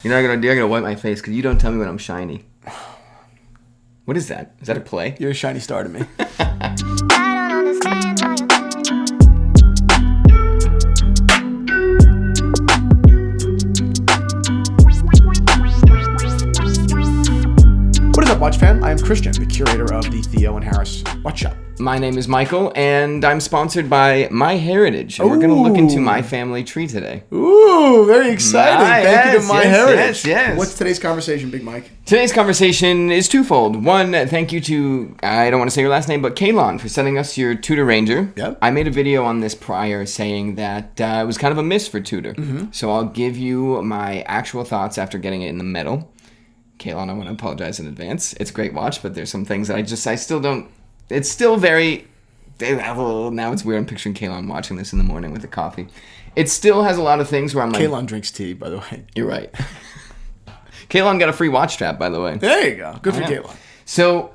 You know what I gotta wipe my face because you don't tell me when I'm shiny. What is that? Is that a play? You're a shiny star to me. I don't understand why What is up, Watch Fan? I am Christian, the curator of the Theo and Harris Watch Shop. My name is Michael, and I'm sponsored by My Heritage. And we're going to look into my family tree today. Ooh, very exciting. Thank you to My Heritage. Yes. What's today's conversation, Big Mike? Today's conversation is twofold. One, thank you to, I don't want to say your last name, but Kalon for sending us your Tudor Ranger. Yep. I made a video on this prior saying that it was kind of a miss for Tudor. Mm-hmm. So I'll give you my actual thoughts after getting it in the metal. Kalon, I want to apologize in advance. It's a great watch, but there's some things that I still don't... It's still very... Now it's weird. I'm picturing Kalon watching this in the morning with a coffee. It still has a lot of things where I'm like... Kalon drinks tea, by the way. You're right. Kalon got a free watch strap, by the way. There you go. Good for Kalon. So...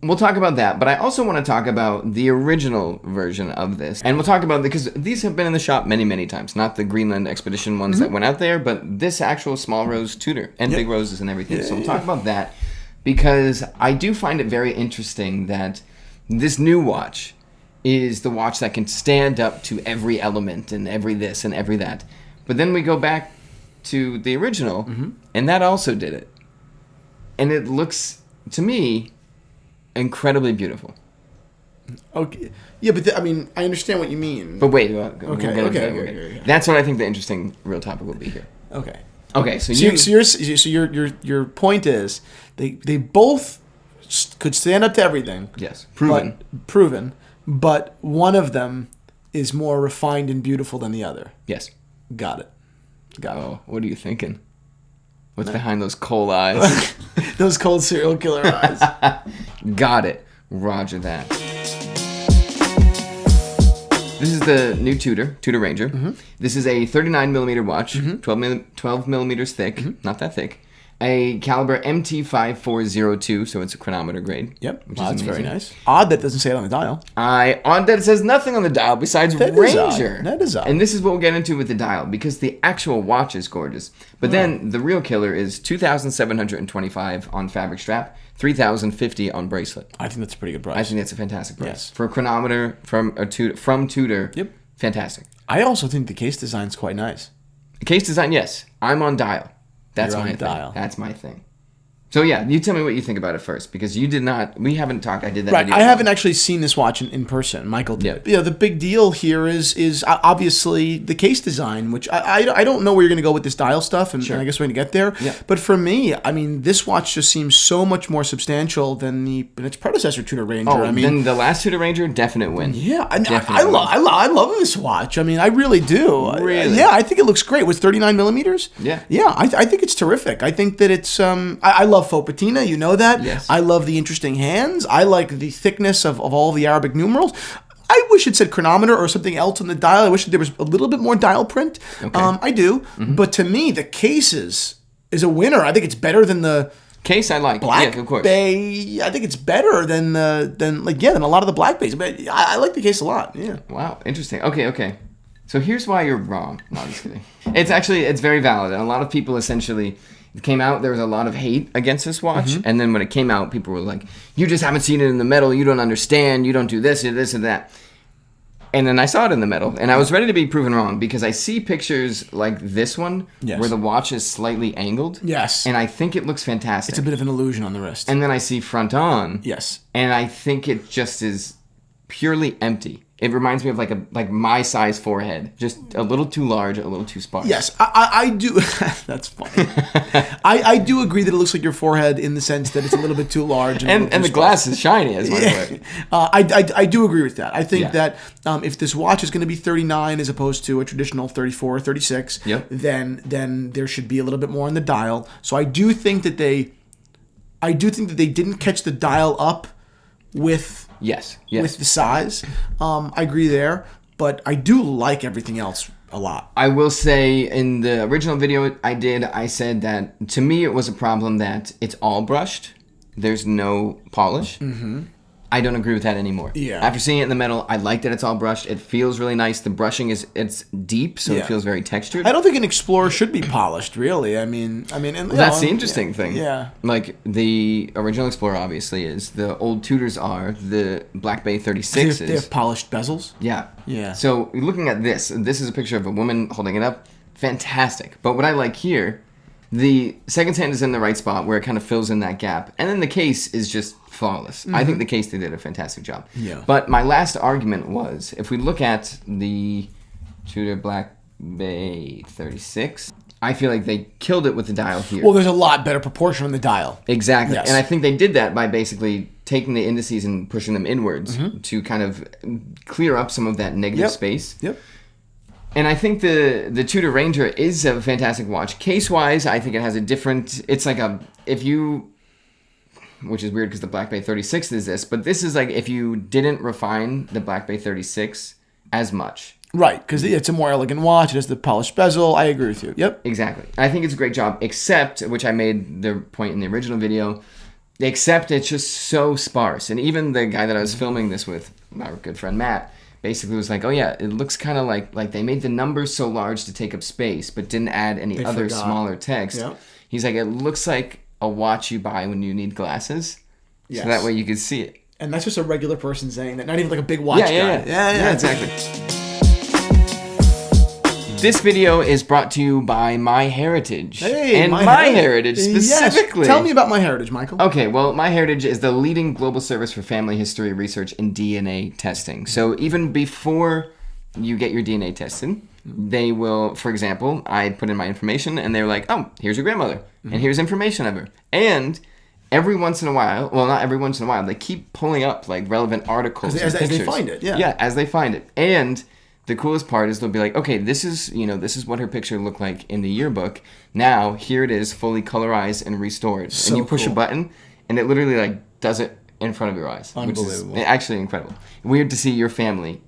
We'll talk about that, but I also want to talk about the original version of this. And we'll talk about, because these have been in the shop many, many times. Not the Greenland Expedition ones that went out there, but this actual small rose Tudor and big roses and everything. Yeah, so we'll talk about that, because I do find it very interesting that this new watch is the watch that can stand up to every element and every this and every that. But then we go back to the original, and that also did it. And it looks, to me... incredibly beautiful. Okay. Yeah, but I understand what you mean. But wait. Okay. That's what I think the interesting real topic will be here. Okay. Okay. So your point is they both could stand up to everything. Yes. Proven. But one of them is more refined and beautiful than the other. Yes. Got it. Oh, what are you thinking? What's behind those cold eyes? Those cold serial killer eyes. Got it. Roger that. This is the new Tudor Ranger. Mm-hmm. This is a 39mm watch, 12 millimeters thick, not that thick. A caliber MT5402, so it's a chronometer grade. Yep, which that's is very nice. Odd that doesn't say it on the dial. Odd that it says nothing on the dial besides Ranger. That is odd. And this is what we'll get into with the dial, because the actual watch is gorgeous. But then the real killer is $2,725 on fabric strap, $3,050 on bracelet. I think that's a pretty good price. I think that's a fantastic price. Yes. For a chronometer from Tudor. Yep. Fantastic. I also think the case design's quite nice. The case design, yes. I'm on dial. That's my thing. That's my thing. So yeah, you tell me what you think about it first, because you did not. We haven't talked. I did that. Right, video I haven't actually seen this watch in person. Michael did. Yeah. The big deal here is obviously the case design, which I don't know where you're going to go with this dial stuff, and I guess we're going to get there. Yeah. But for me, this watch just seems so much more substantial than its predecessor, Tudor Ranger. Oh, then the last Tudor Ranger, definite win. Yeah, I love this watch. I really do. Really? Yeah, I think it looks great. With 39 millimeters. Yeah. Yeah, I think it's terrific. I think that it's I love faux patina. You know that. Yes. I love the interesting hands. I like the thickness of all the Arabic numerals. I wish it said chronometer or something else on the dial. I wish that there was a little bit more dial print. Okay. I do. Mm-hmm. But to me, the case is a winner. I think it's better than the case. I like Black of course. Bay. I think it's better than a lot of the Black Bays. But I like the case a lot. Yeah. Wow, interesting. Okay. So here's why you're wrong. No, I'm just kidding. It's very valid, and a lot of people essentially. It came out, there was a lot of hate against this watch, and then when it came out, people were like, you just haven't seen it in the metal, you don't understand, you don't do this and this and that. And then I saw it in the metal, and I was ready to be proven wrong, because I see pictures like this one, where the watch is slightly angled. Yes. And I think it looks fantastic. It's a bit of an illusion on the wrist. And then I see front on. Yes. And I think it just is purely empty. It reminds me of like my size forehead, just a little too large, a little too sparse. Yes, I do. That's funny. I do agree that it looks like your forehead in the sense that it's a little bit too large and the glass is shiny as well. I do agree with that. I think that if this watch is going to be 39 as opposed to a traditional 34 or 36, then there should be a little bit more on the dial. So I do think that they didn't catch the dial up with. Yes. With the size. I agree there, but I do like everything else a lot. I will say in the original video I said that to me it was a problem that it's all brushed. There's no polish. Mm-hmm. I don't agree with that anymore. Yeah. After seeing it in the metal, I like that it's all brushed. It feels really nice. The brushing it's deep, so it feels very textured. I don't think an Explorer should be polished, really. I mean, and That's the interesting thing. Yeah. Like the original Explorer obviously is. The old Tudors are. The Black Bay 36s. They have polished bezels. Yeah. Yeah. So looking at this is a picture of a woman holding it up. Fantastic. But what I like here, the second hand is in the right spot where it kind of fills in that gap. And then the case is just flawless. I think the case, they did a fantastic job. Yeah. But my last argument was, if we look at the Tudor Black Bay 36, I feel like they killed it with the dial here. Well, there's a lot better proportion on the dial. Exactly. Yes. And I think they did that by basically taking the indices and pushing them inwards to kind of clear up some of that negative space. Yep. And I think the Tudor Ranger is a fantastic watch. Case-wise, I think it has a different... It's like which is weird because the Black Bay 36 is this, but this is like if you didn't refine the Black Bay 36 as much. Right, because it's a more elegant watch. It has the polished bezel. I agree with you. Yep. Exactly. I think it's a great job, except, which I made the point in the original video, except it's just so sparse. And even the guy that I was filming this with, my good friend Matt, basically was like, oh yeah, it looks kind of like they made the numbers so large to take up space, but didn't add any other smaller text. Yep. He's like, it looks like a watch you buy when you need glasses. Yes. So that way you can see it. And that's just a regular person saying that, not even like a big watch guy. Yeah, exactly. This video is brought to you by My Heritage. Hey, and My Heritage specifically. Yes. Tell me about My Heritage, Michael. Okay, well, My Heritage is the leading global service for family history research and DNA testing. So even before you get your DNA tested, they will, for example, I put in my information and they're like, oh, here's your grandmother. And here's information of her. And every once in a while, well, not every once in a while, they keep pulling up like relevant articles as they find it, yeah. Yeah, as they find it. And the coolest part is they'll be like, okay, this is what her picture looked like in the yearbook. Now, here it is, fully colorized and restored. So and you push cool. a button, and it literally like does it in front of your eyes. Unbelievable. Which is actually incredible. Weird to see your family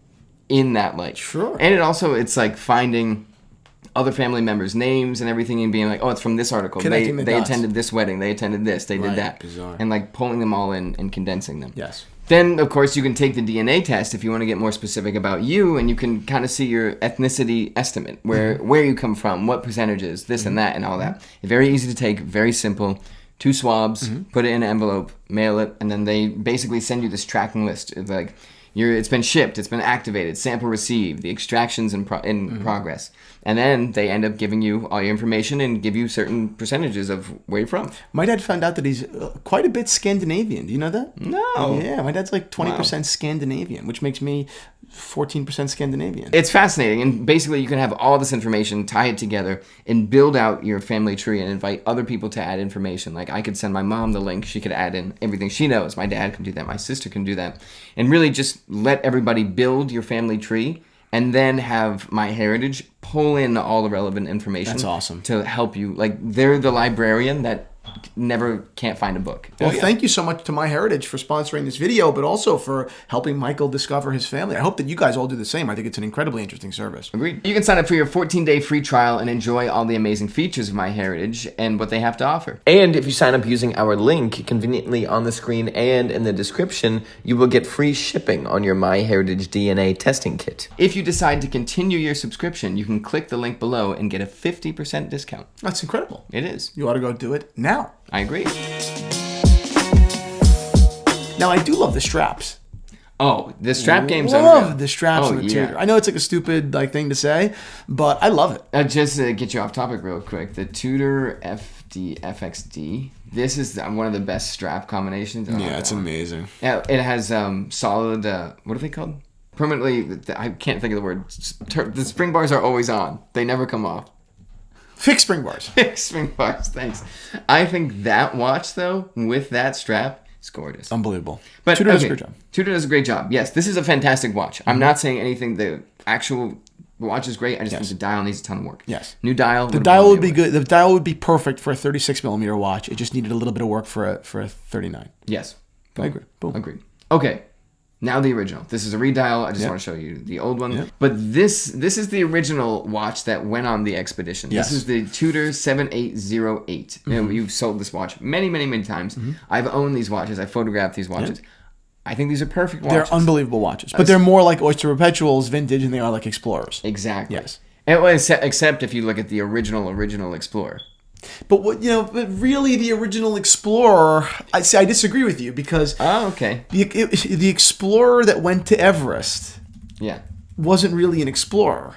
in that light. Sure. And it's like finding other family members' names and everything and being like, oh, it's from this article. They attended this wedding. They attended this. They did that. Bizarre. And like pulling them all in and condensing them. Yes. Then, of course, you can take the DNA test if you want to get more specific about you, and you can kind of see your ethnicity estimate, where you come from, what percentages, this and that, and all that. It's very easy to take, very simple. 2 swabs, put it in an envelope, mail it, and then they basically send you this tracking list. It's like, it's been shipped, it's been activated, sample received, the extraction's in progress. And then they end up giving you all your information and give you certain percentages of where you're from. My dad found out that he's quite a bit Scandinavian. Do you know that? No. Yeah, my dad's like 20% Scandinavian, which makes me 14% Scandinavian. It's fascinating, and basically you can have all this information, tie it together, and build out your family tree and invite other people to add information. Like I could send my mom the link, she could add in everything she knows. My dad can do that, my sister can do that. And really just let everybody build your family tree, and then have My Heritage pull in all the relevant information. That's awesome. To help you. Like, they're the librarian that can't find a book. Well, thank you so much to My Heritage for sponsoring this video, but also for helping Michael discover his family. I hope that you guys all do the same. I think it's an incredibly interesting service. Agreed. You can sign up for your 14-day free trial and enjoy all the amazing features of My Heritage and what they have to offer. And if you sign up using our link conveniently on the screen and in the description, you will get free shipping on your My Heritage DNA testing kit. If you decide to continue your subscription, you can click the link below and get a 50% discount. That's incredible. It is. You ought to go do it now. I agree. Now, I do love the straps. Oh, the strap game's love unreal. the straps on the Tudor. I know it's like a stupid thing to say, but I love it. Just to get you off topic real quick, the Tudor FXD. This is one of the best strap combinations. Yeah, it's amazing. Yeah, it has solid. What are they called? Permanently. I can't think of the word. The spring bars are always on. They never come off. Fixed spring bars. Fixed spring bars. Thanks. I think that watch though, with that strap, is gorgeous. Unbelievable. But Tudor does a great job. Tudor does a great job. Yes, this is a fantastic watch. I'm not saying anything. The actual watch is great. I just think the dial needs a ton of work. Yes. New dial. The dial would be good. The dial would be perfect for a 36mm watch. It just needed a little bit of work for a 39. Yes. I agree. Boom. Agreed. Okay. Now the original. This is a redial. I just want to show you the old one. But this is the original watch that went on the expedition. Yes. This is the Tudor 7808. You've sold this watch many, many, many times. I've owned these watches. I photographed these watches. I think these are perfect watches. They're unbelievable watches, but they're more like Oyster Perpetuals vintage than they are like Explorers. Exactly. Yes. Except if you look at the original Explorer. But but really, the original Explorer, I disagree with you because okay. The Explorer that went to Everest wasn't really an Explorer.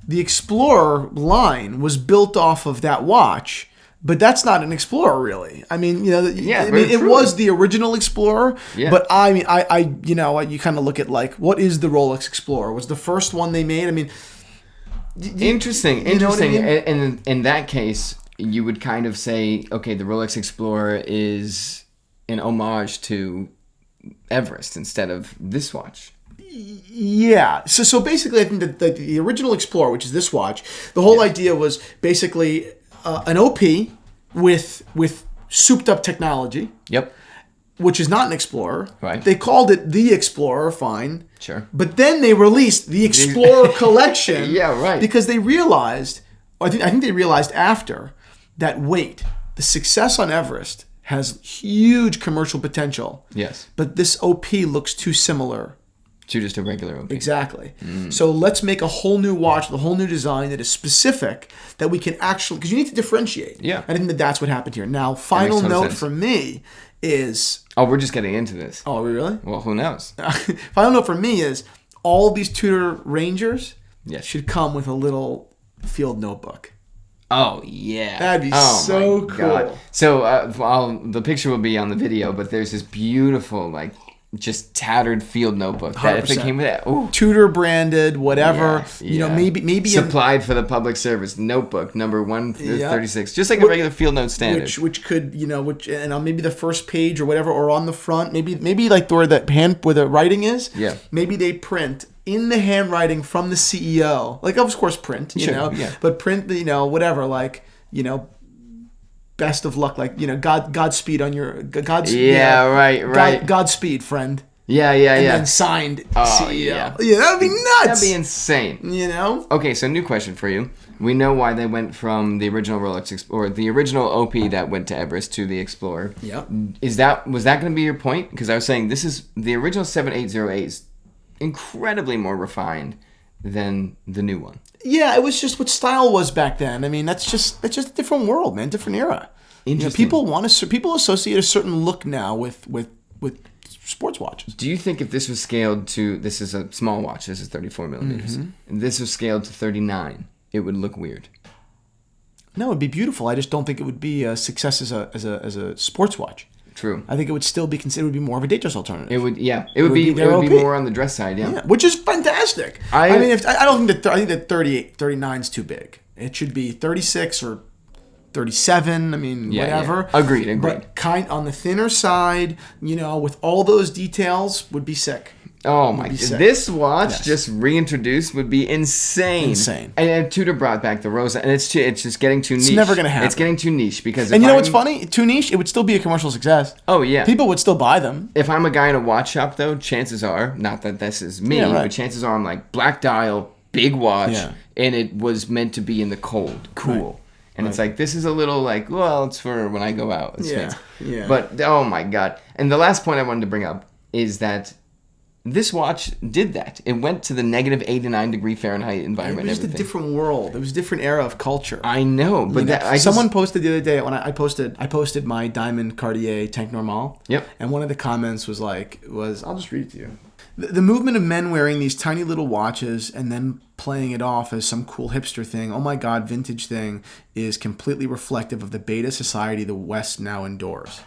The Explorer line was built off of that watch, but that's not an Explorer, really. I mean, it was the original Explorer, but I mean, you kind of look at like, what is the Rolex Explorer? Was the first one they made? I mean, interesting. You know what I mean? And in that case, you would kind of say, okay, the Rolex Explorer is an homage to Everest instead of this watch. Yeah. So basically, I think that the original Explorer, which is this watch, the whole idea was basically an OP with souped up technology. Yep. Which is not an Explorer. Right. They called it the Explorer, fine. Sure. But then they released the Explorer collection. Yeah, right. Because they realized, I think they realized after, that the success on Everest has huge commercial potential. Yes. But this OP looks too similar to just a regular OP. Exactly. So let's make a whole new watch with a whole new design that is specific, that we can actually, because you need to differentiate. Yeah. I think that's what happened here. Now, final note from me is... Oh, we're just getting into this. Oh, are we really? Well, who knows? Final note from me is all these Tudor Rangers Yes. should come with a little field notebook. Oh, yeah. That'd be so cool. God. So the picture will be on the video, but there's this beautiful, like, just tattered field notebook that if it came with that, ooh. Tudor branded, whatever, maybe supplied for the public service notebook number 136, just like a regular field note standard, which could and on maybe the first page or whatever, or on the front, maybe like where the writing is, maybe they print in the handwriting from the CEO, like of course print, but print whatever, like best of luck, like Godspeed on your right. Godspeed, friend. Yeah. And then signed CEO. Yeah, that'd be nuts. That'd be insane. Okay, so new question for you. We know why they went from the original Rolex Explorer, the original OP that went to Everest, to the Explorer. Yep. Was that going to be your point? Because I was saying this is the original 7808 is incredibly more refined than the new one. Yeah, it was just what style was back then. I mean, it's just a different world, man, different era. People associate a certain look now with sports watches. Do you think if this was scaled to, this is a small watch, this is 34 millimeters, and this was scaled to 39, it would look weird? No, it'd be beautiful. I just don't think it would be a success as a sports watch. True. I think it would still be considered to be more of a Datejust alternative. It would be more on the dress side, which is fantastic. I don't think that 39 is too big. It should be 36 or 37. I mean, whatever. Yeah. Agreed. But on the thinner side, with all those details, would be sick. Oh my! This watch just reintroduced would be insane. And Tudor brought back the Rosa, and it's just getting too niche. It's never gonna happen. It's getting too niche because. And what's funny? Too niche, it would still be a commercial success. Oh yeah, people would still buy them. If I'm a guy in a watch shop, though, chances are, not that this is me, but chances are I'm like black dial, big watch, and it was meant to be in the cold, cool. Right. And it's like, this is a little like, well, it's for when I go out. It's fancy. But oh my god! And the last point I wanted to bring up is that. This watch did that. It went to the negative 89 degree Fahrenheit environment. It was a different world. It was a different era of culture. I know, but someone posted the other day when I posted my diamond Cartier Tank Normal. Yep. And one of the comments was I'll just read it to you. The movement of men wearing these tiny little watches and then playing it off as some cool hipster thing, oh my god, vintage thing, is completely reflective of the beta society the West now endorses.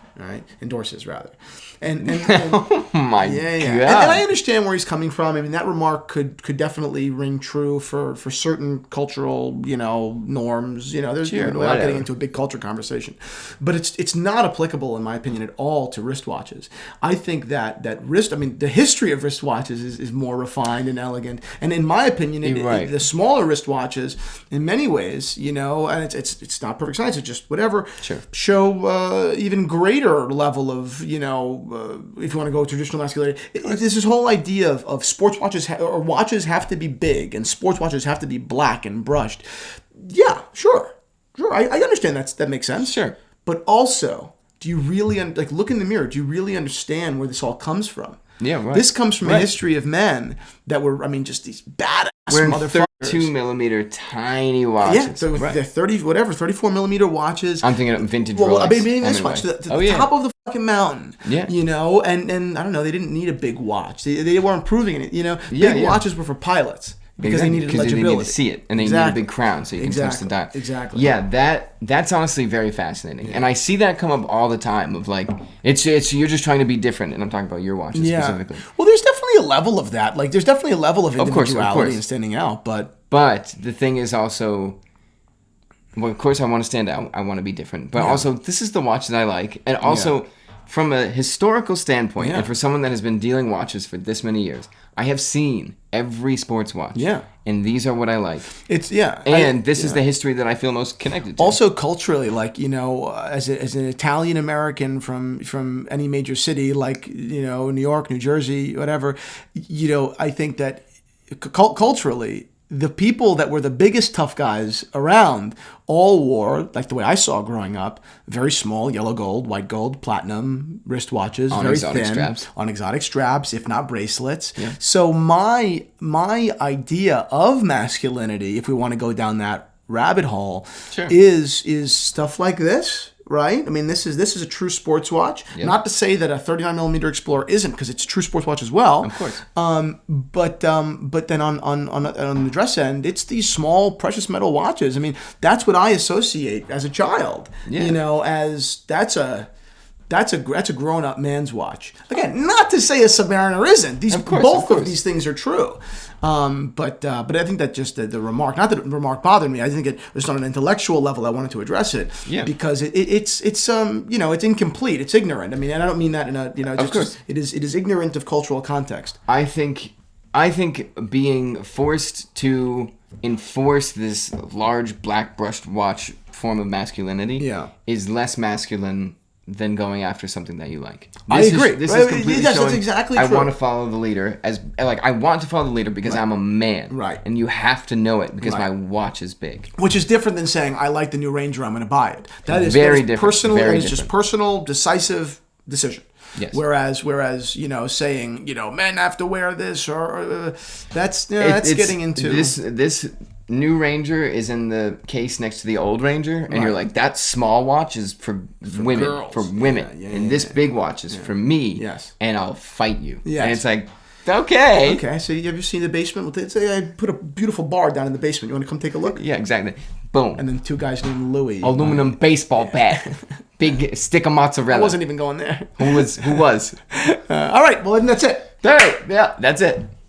And oh my god! And I understand where he's coming from. I mean, that remark could definitely ring true for certain cultural norms. There's not getting into a big culture conversation, but it's not applicable in my opinion at all to wristwatches. I think that the history of wristwatches is more refined and elegant, and in my opinion, the smaller wristwatches, in many ways, and it's not perfect science. It's just whatever. Sure. Show even greater level of if you want to go traditional masculinity, this whole idea of sports watches or watches have to be big and sports watches have to be black and brushed. Yeah, sure. I understand that makes sense. Sure. But also, do you really like look in the mirror? Do you really understand where this all comes from? Yeah, right. This comes from a history of men that were, I mean, just these badass wearing motherfuckers. 32 millimeter tiny watches. Yeah, so they're 34 millimeter watches. I'm thinking of vintage Well, Rolex. I mean, this watch, to the top of the fucking mountain. Yeah. You know, and I don't know, they didn't need a big watch. They weren't improving it. You know, big watches were for pilots. Because they needed legibility. They need to see it, and they need a big crown so you can touch the dial. Exactly. Yeah, that's honestly very fascinating, and I see that come up all the time. Of like, it's you're just trying to be different, and I'm talking about your watches specifically. Well, there's definitely a level of that. Like, there's definitely a level of individuality and standing out. But the thing is also, well, of course, I want to stand out. I want to be different, but also this is the watch that I like, and also. From a historical standpoint, and for someone that has been dealing watches for this many years, I have seen every sports watch. Yeah. And these are what I like. It's, And this is the history that I feel most connected to. Also culturally, like, you know, as an Italian American from any major city, like, you know, New York, New Jersey, whatever, you know, I think that culturally, the people that were the biggest tough guys around all wore, like the way I saw growing up, very small yellow gold, white gold, platinum wristwatches, on very exotic thin, straps. on exotic straps, if not bracelets. Yeah. So my idea of masculinity, if we want to go down that rabbit hole, is stuff like this. Right? I mean, this is a true sports watch. Yep. Not to say that a 39 millimeter Explorer isn't, because it's a true sports watch as well. Of course. But then on the dress end, it's these small precious metal watches. I mean, that's what I associate as a child. Yeah. You know, as that's a grown up man's watch. Again, not to say a Submariner isn't. Both of these things are true. But I think that just the remark, not that the remark bothered me. I think it was on an intellectual level. I wanted to address it because it's you know, it's incomplete. It's ignorant. I mean, and I don't mean that in a, you know, just it is ignorant of cultural context. I think being forced to enforce this large black brushed watch form of masculinity is less masculine than going after something that you like. I agree. This is completely showing that's exactly true. I want to follow the leader I want to follow the leader because I'm a man. Right. And you have to know it because my watch is big. Which is different than saying, I like the new Ranger, I'm going to buy it. That is different. Personal. Very it's just personal, decisive decision. Yes. Whereas, you know, saying, you know, men have to wear this or that's getting into this new Ranger is in the case next to the old Ranger, and you're like, that small watch is for women, girls. for women, and this big watch is for me, and I'll fight you. Yes. And it's like, okay. Okay, so have you seen the basement? Say I put a beautiful bar down in the basement. You want to come take a look? Yeah, exactly. Boom. And then two guys named Louie. Aluminum baseball bat. Big stick of mozzarella. I wasn't even going there. Who was? All right, well, then that's it. All right, yeah, that's it.